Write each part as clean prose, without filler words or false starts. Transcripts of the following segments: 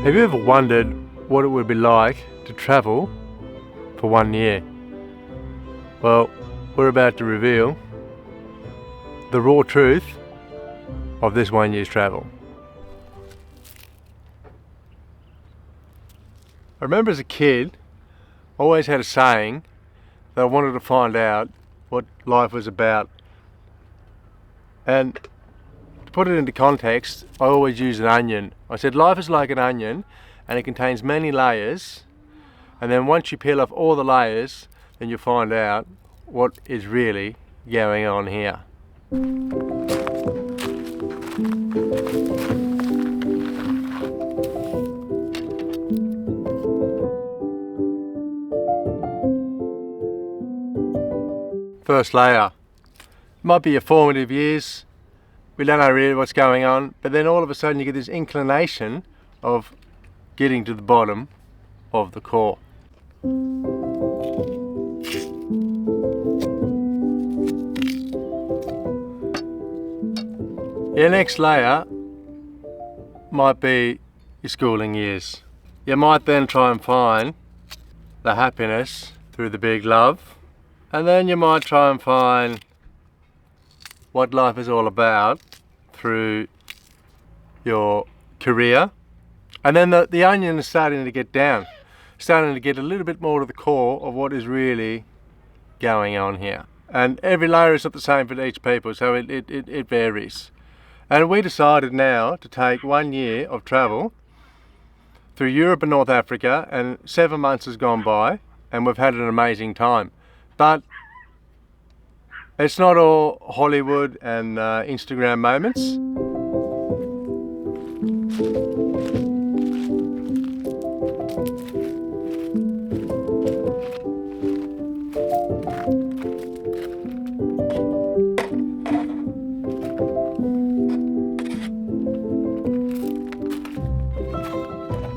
Have you ever wondered what it would be like to travel for 1 year? Well, we're about to reveal the raw truth of this 1 year's travel. I remember as a kid, I always had a saying that I wanted to find out what life was about. And to put it into context, I always use an onion. I said life is like an onion and it contains many layers, and then once you peel off all the layers, then you find out what is really going on here. First layer. Might be your formative years. We don't know really what's going on, but then all of a sudden you get this inclination of getting to the bottom of the core. Your next layer might be your schooling years. You might then try and find the happiness through the big love, and then you might try and find what life is all about through your career. And then the onion is starting to get down, starting to get a little bit more to the core of what is really going on here. And every layer is not the same for each people, so it varies. And we decided now to take 1 year of travel through Europe and North Africa, and 7 months has gone by and we've had an amazing time. But it's not all Hollywood and Instagram moments.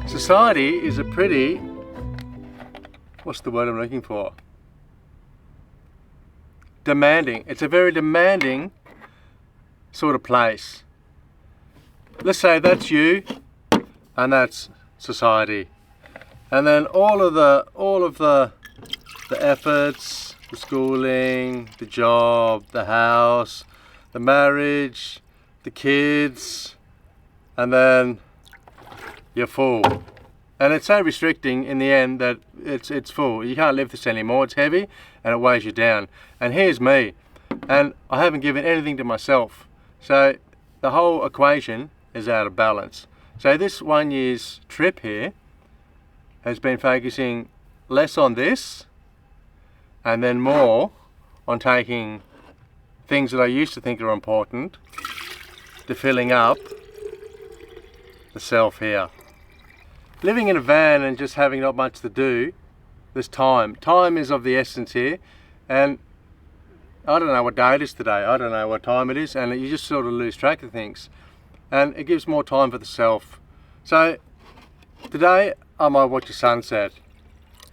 Society is a pretty, what's the word I'm looking for? Demanding. It's a very demanding sort of place. Let's say that's you and that's society. And then all of the efforts, the schooling, the job, the house, the marriage, the kids, and then you're full. And it's so restricting in the end that it's full. You can't lift this anymore. It's heavy and it weighs you down. And here's me, and I haven't given anything to myself. So the whole equation is out of balance. So this 1 year's trip here has been focusing less on this and then more on taking things that I used to think are important to filling up the self here. Living in a van and just having not much to do, there's time. Time is of the essence here, and I don't know what day it is today, I don't know what time it is, and you just sort of lose track of things. And it gives more time for the self. So today I might watch a sunset.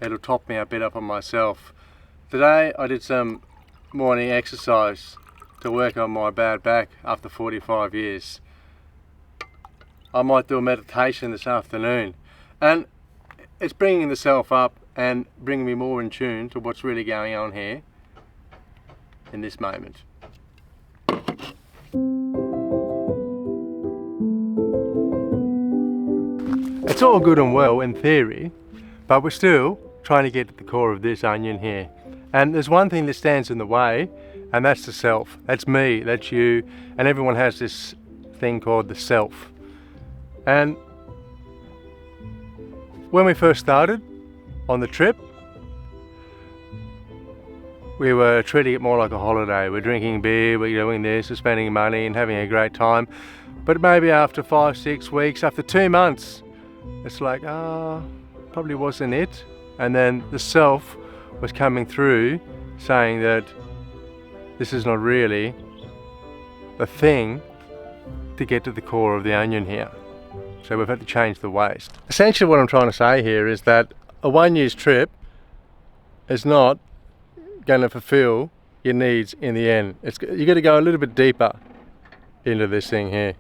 It'll top me a bit up on myself. Today I did some morning exercise to work on my bad back after 45 years. I might do a meditation this afternoon. And it's bringing the self up and bringing me more in tune to what's really going on here in this moment. It's all good and well in theory, but we're still trying to get to the core of this onion here. And there's one thing that stands in the way, and that's the self. That's me, that's you, and everyone has this thing called the self. And when we first started on the trip, we were treating it more like a holiday. We're drinking beer, we're doing this, we're spending money and having a great time. But maybe after 5, 6 weeks, after 2 months, it's like, probably wasn't it. And then the self was coming through saying that this is not really the thing to get to the core of the onion here. So we've had to change the ways. Essentially what I'm trying to say here is that a 1 year's trip is not going to fulfill your needs in the end. You've got to go a little bit deeper into this thing here.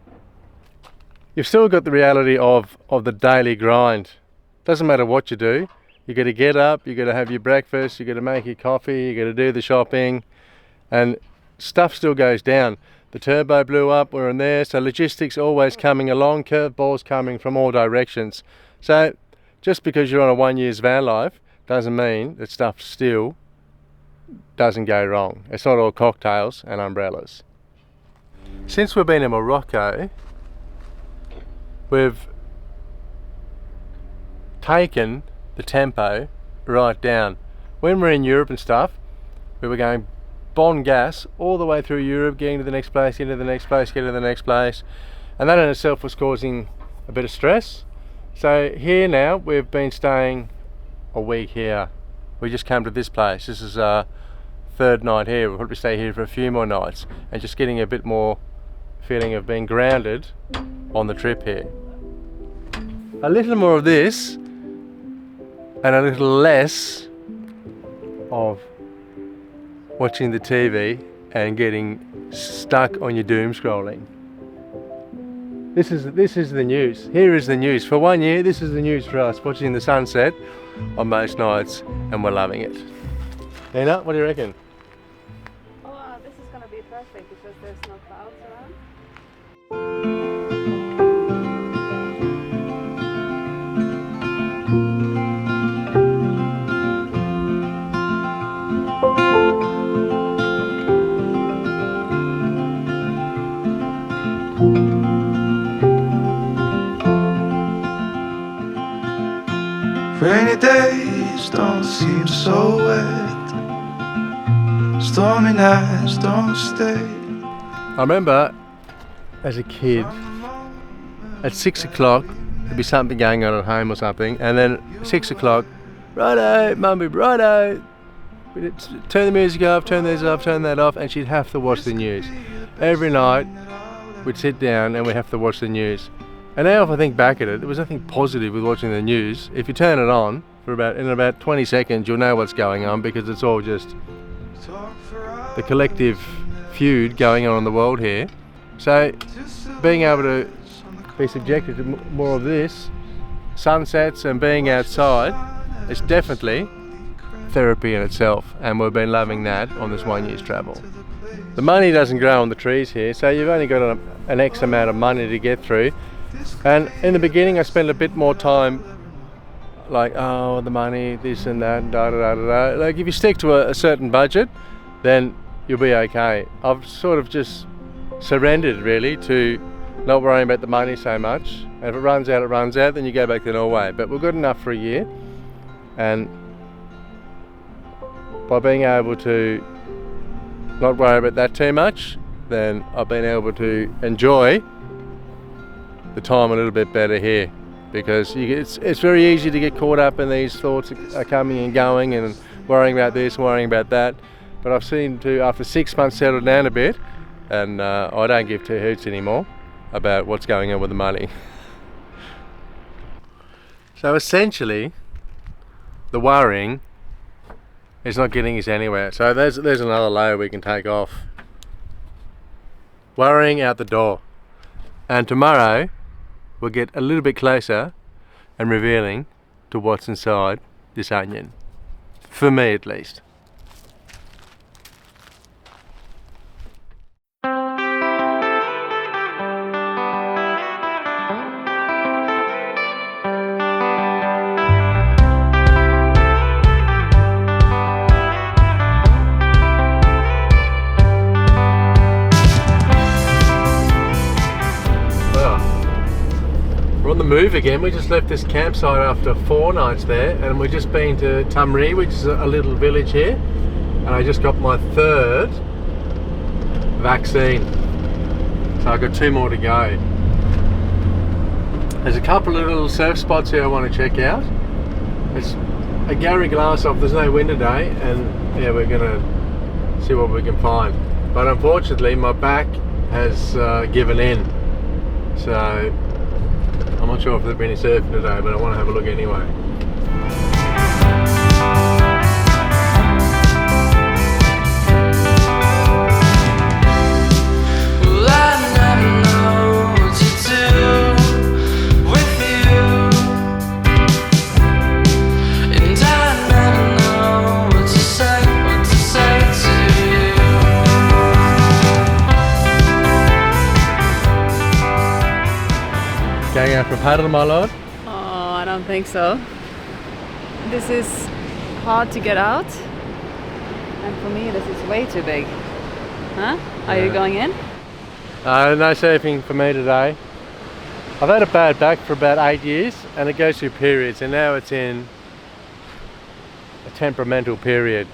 you've still got the reality of the daily grind. Doesn't matter what you do, you got to get up, you got to have your breakfast, you got to make your coffee, you got to do the shopping, and stuff still goes down. The turbo blew up, we're in there, so logistics always coming along, curveballs coming from all directions. So just because you're on a 1 year's van life doesn't mean that stuff still doesn't go wrong. It's not all cocktails and umbrellas. Since we've been in Morocco, we've taken the tempo right down. When we're in Europe and stuff, we were going bon gas all the way through Europe, getting to the next place, getting to the next place, getting to the next place, and that in itself was causing a bit of stress. So here now, we've been staying a week here. We just came to this place. This is our third night here. We'll probably stay here for a few more nights and just getting a bit more feeling of being grounded on the trip here. A little more of this and a little less of watching the TV and getting stuck on your doom scrolling. This is the news. Here is the news. For 1 year, this is the news for us, watching the sunset on most nights, and we're loving it. Nina, what do you reckon? Oh, this is gonna be perfect because there's no clouds around. Rainy days don't seem so wet. Stormy nights don't stay. I remember as a kid, at 6 o'clock, there'd be something going on at home or something, and then 6 o'clock, righto, mummy, righto, turn the music off, turn this off, turn that off, and she'd have to watch the news. Every night, we'd sit down and we'd have to watch the news. And now if I think back at it, there was nothing positive with watching the news. If you turn it on, in about 20 seconds, you'll know what's going on, because it's all just the collective feud going on in the world here. So being able to be subjected to more of this, sunsets and being outside, it's definitely therapy in itself, and we've been loving that on this 1 year's travel. The money doesn't grow on the trees here, so you've only got an X amount of money to get through. And in the beginning I spent a bit more time like, oh, the money, this and that, and da da da da. Like if you stick to a certain budget, then you'll be okay. I've sort of just surrendered really to not worrying about the money so much. And if it runs out, then you go back to Norway. But we're good enough for a year, and by being able to not worry about that too much, then I've been able to enjoy the time a little bit better here, because it's very easy to get caught up in these thoughts are coming and going and worrying about this and worrying about that. But I've seen to, after 6 months, settle down a bit, and I don't give two hoots anymore about what's going on with the money. So essentially, the worrying is not getting us anywhere. So there's another layer we can take off. Worrying out the door. And tomorrow, we'll get a little bit closer and revealing to what's inside this onion. For me at least. Move again. We just left this campsite after 4 nights there, and we've just been to Tamri, which is a little village here, and I just got my 3rd vaccine, so I've got 2 more to go. There's a couple of little surf spots here I want to check out. It's a Gary glass off, there's no wind today, and yeah, we're gonna see what we can find, but unfortunately my back has given in, so I'm not sure if there'll be any surfing today, but I want to have a look anyway. Well, I never know what to do. Going out for a paddle, my lord? Oh, I don't think so. This is hard to get out. And for me, this is way too big. Huh? Are you going in? No surfing for me today. I've had a bad back for about 8 years and it goes through periods, and now it's in a temperamental period.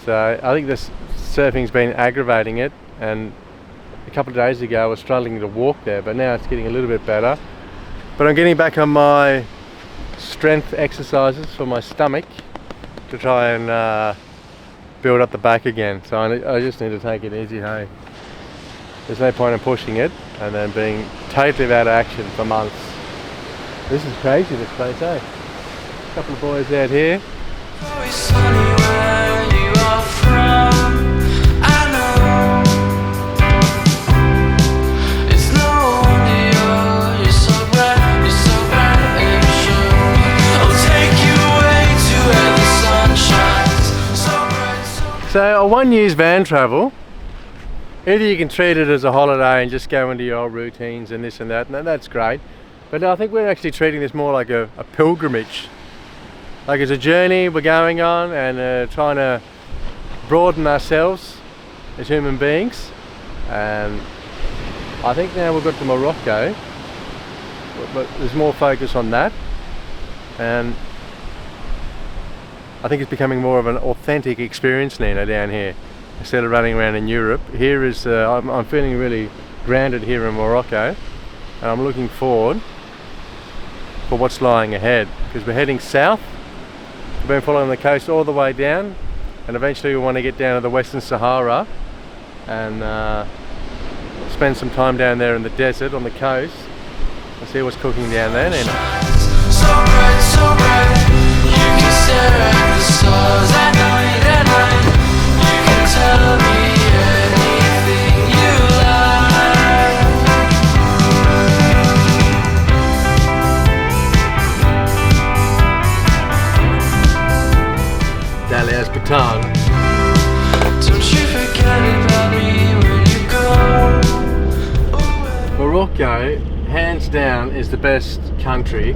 So I think this surfing's been aggravating it, and a couple of days ago I was struggling to walk there, but now it's getting a little bit better. But I'm getting back on my strength exercises for my stomach to try and build up the back again. So I just need to take it easy, hey. There's no point in pushing it and then being totally out of action for months. This is crazy, this place, eh? A couple of boys out here. Always sunny where you are from. I know it's no wonder you're so bright, and sure I'll take you away to where the sun shines so bright, so bright. So a 1 year's van travel, either you can treat it as a holiday and just go into your old routines and this and that, and that's great. But I think we're actually treating this more like a pilgrimage. Like it's a journey we're going on and trying to broaden ourselves as human beings. And I think now we've got to Morocco, but there's more focus on that. And I think it's becoming more of an authentic experience now down here. Instead of running around in Europe, here is I'm feeling really grounded here in Morocco, and I'm looking forward for what's lying ahead, because we're heading south. We've been following the coast all the way down, and eventually we want to get down to the Western Sahara and spend some time down there in the desert on the coast and see what's cooking down there, Nina. So bright, you can stare at the stars at night. You can tell me anything you like. Dahlia's baton. Don't you forget about me when you go. Morocco, hands down, is the best country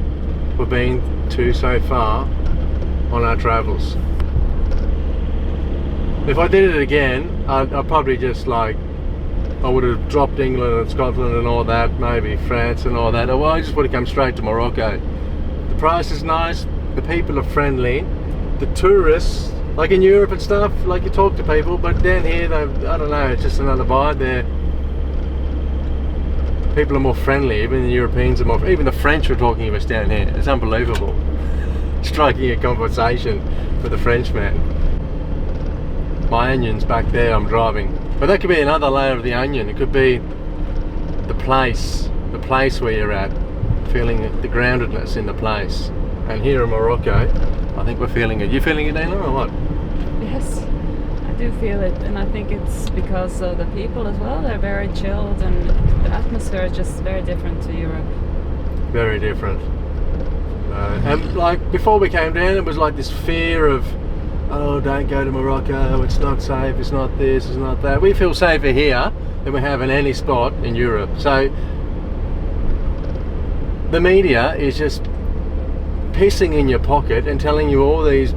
we've been to so far on our travels. If I did it again, I'd probably just I would have dropped England and Scotland and all that, maybe France and all that. Well, I just would have come straight to Morocco. The price is nice, the people are friendly, the tourists, like in Europe and stuff, like you talk to people, but down here, I don't know, it's just another vibe there. People are more friendly, even the Europeans are more, even the French are talking to us down here. It's unbelievable. Striking a conversation with a Frenchman. My onion's back there, I'm driving. But that could be another layer of the onion. It could be the place where you're at, feeling the groundedness in the place. And here in Morocco, I think we're feeling it. You feeling it, Nina, or what? Yes, I do feel it, and I think it's because of the people as well. They're very chilled, and the atmosphere is just very different to Europe. Very different. And like before we came down, it was like this fear of, oh, don't go to Morocco, it's not safe, it's not this, it's not that. We feel safer here than we have in any spot in Europe. So the media is just pissing in your pocket and telling you all these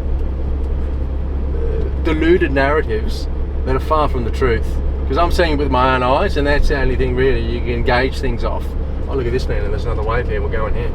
deluded narratives that are far from the truth. Because I'm seeing it with my own eyes, and that's the only thing really you can gauge things off. Oh, look at this, Nina, there's another wave here, we're going here.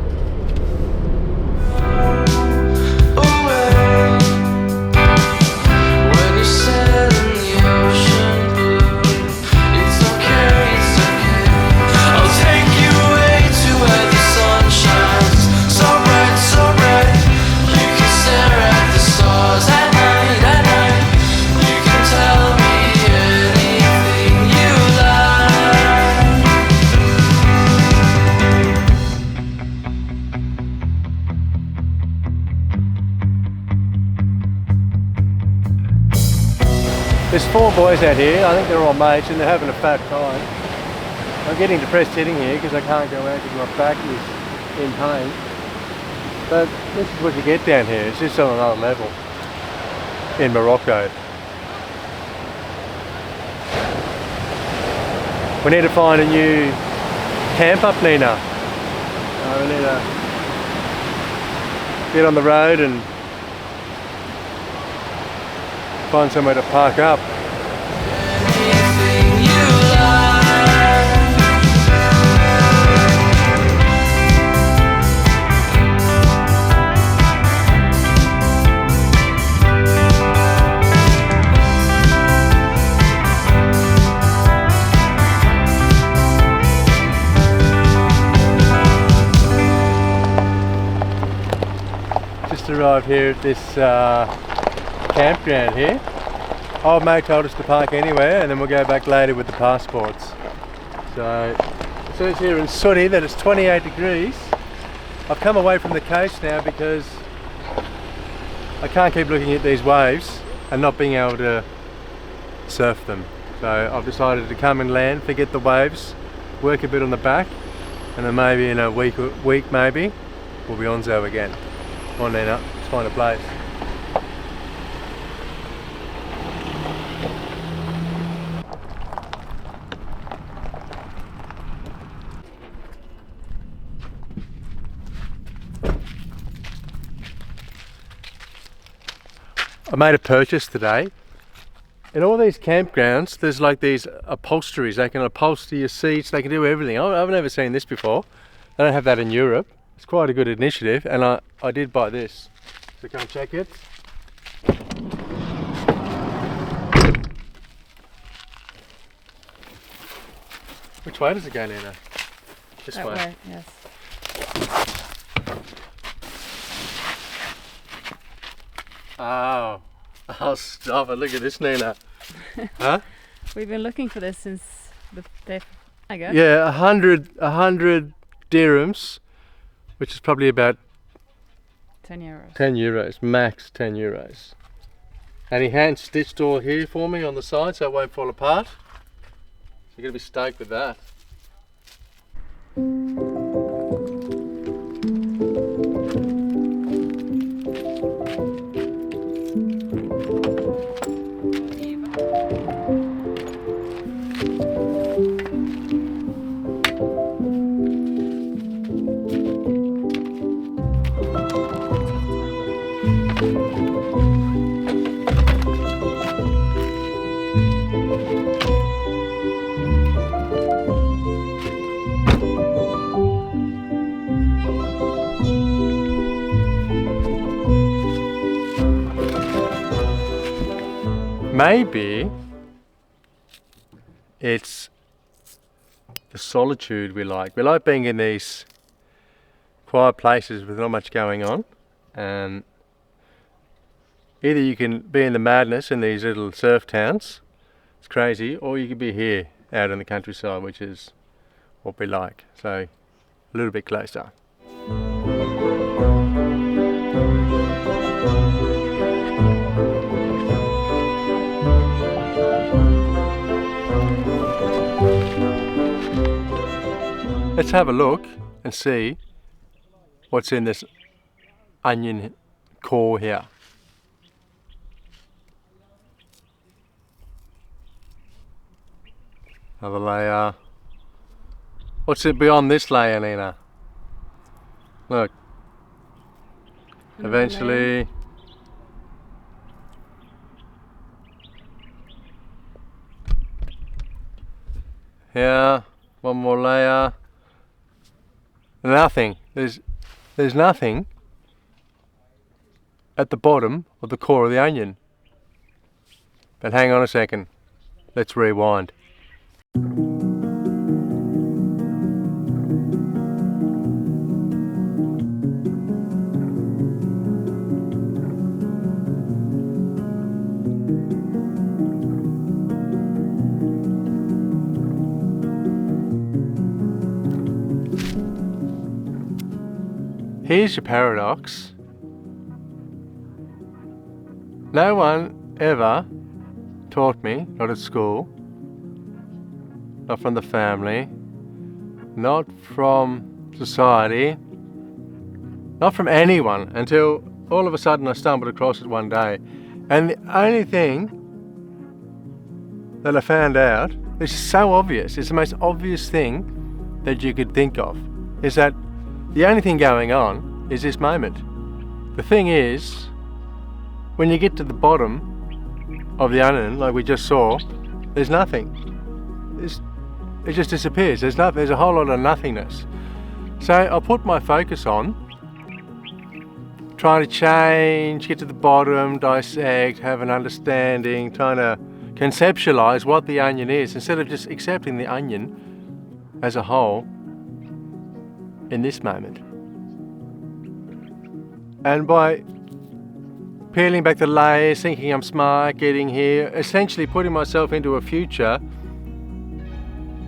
There's 4 boys out here, I think they're all mates, and they're having a fat time. I'm getting depressed sitting here because I can't go out because my back is in pain. But this is what you get down here, it's just on another level in Morocco. We need to find a new camp up, Nina. We need to get on the road and find somewhere to park up. Anything you like. Just arrived here at this campground here. Old mate told us to park anywhere and then we'll go back later with the passports. So it says here in Sooty that it's 28 degrees. I've come away from the coast now because I can't keep looking at these waves and not being able to surf them. So I've decided to come and land, forget the waves, work a bit on the back, and then maybe in a week maybe, we'll be onzo again. Come on Nina, let's find a place. I made a purchase today. In all these campgrounds, there's like these upholsteries. They can upholster your seats, they can do everything. I've never seen this before. They don't have that in Europe. It's quite a good initiative, and I did buy this. So come check it. Which way does it go, Nina? This That way. way, yes. Oh, stop it. Look at this, Nina. Huh? We've been looking for this since the day, I guess. Yeah, 100 dirhams, which is probably about 10 euros. 10 euros, max 10 euros. And he hand stitched all here for me on the side so it won't fall apart. So you're going to be stoked with that. Maybe it's the solitude we like. We like being in these quiet places with not much going on, and either you can be in the madness in these little surf towns, it's crazy, or you can be here out in the countryside, which is what we like. So a little bit closer. Let's have a look and see what's in this onion core here. Another layer. What's it beyond this layer, Nina? Look. Another Eventually. Here, one more layer. Nothing. There's nothing at the bottom of the core of the onion. But hang on a second. Let's rewind. Here's your paradox. No one ever taught me, not at school, not from the family, not from society, not from anyone, until all of a sudden I stumbled across it one day. And the only thing that I found out is so obvious, it's the most obvious thing that you could think of, is that The only thing going on is this moment. The thing is, when you get to the bottom of the onion, like we just saw, there's nothing. It just disappears. There's a whole lot of nothingness. So I'll put my focus on trying to change, get to the bottom, dissect, have an understanding, trying to conceptualize what the onion is instead of just accepting the onion as a whole in this moment. And by peeling back the layers, thinking I'm smart, getting here, essentially putting myself into a future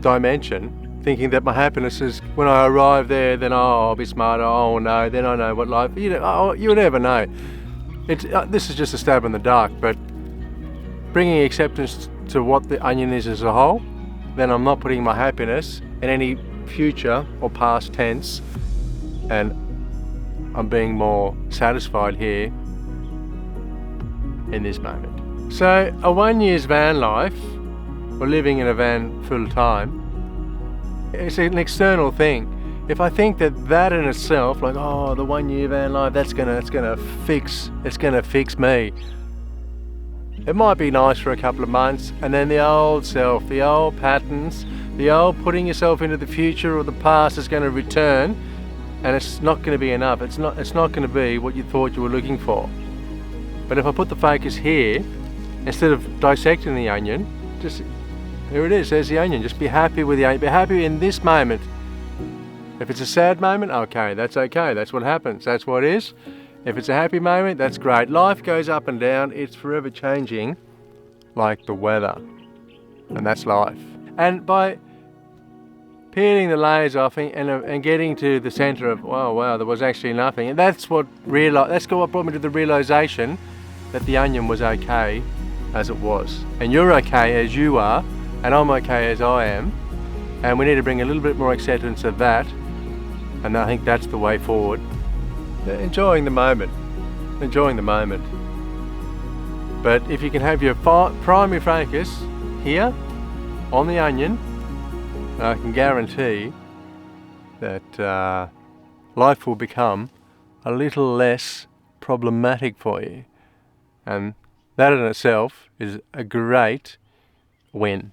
dimension, thinking that my happiness is when I arrive there, then I'll be smarter, oh no, then I know what life, you'll never know. This is just a stab in the dark, but bringing acceptance to what the onion is as a whole, then I'm not putting my happiness in any future or past tense, and I'm being more satisfied here in this moment. So a 1 year's van life, or living in a van full time, it's an external thing. If I think that in itself, like, oh, the 1 year van life, it's gonna fix me. It might be nice for a couple of months, and then the old self, the old patterns, the old putting yourself into the future or the past is going to return, and it's not going to be enough. It's not going to be what you thought you were looking for. But if I put the focus here, instead of dissecting the onion, just here it is, there's the onion. Just be happy with the onion. Be happy in this moment. If it's a sad moment, okay, that's what happens, that's what is. If it's a happy moment, that's great. Life goes up and down, it's forever changing, like the weather, and that's life. And by peeling the layers off and getting to the center of, oh wow, there was actually nothing, and that's what brought me to the realization that the onion was okay as it was, and you're okay as you are, and I'm okay as I am, and we need to bring a little bit more acceptance of that, and I think that's the way forward. Enjoying the moment. But if you can have your primary focus here on the onion, I can guarantee that life will become a little less problematic for you, and that in itself is a great win.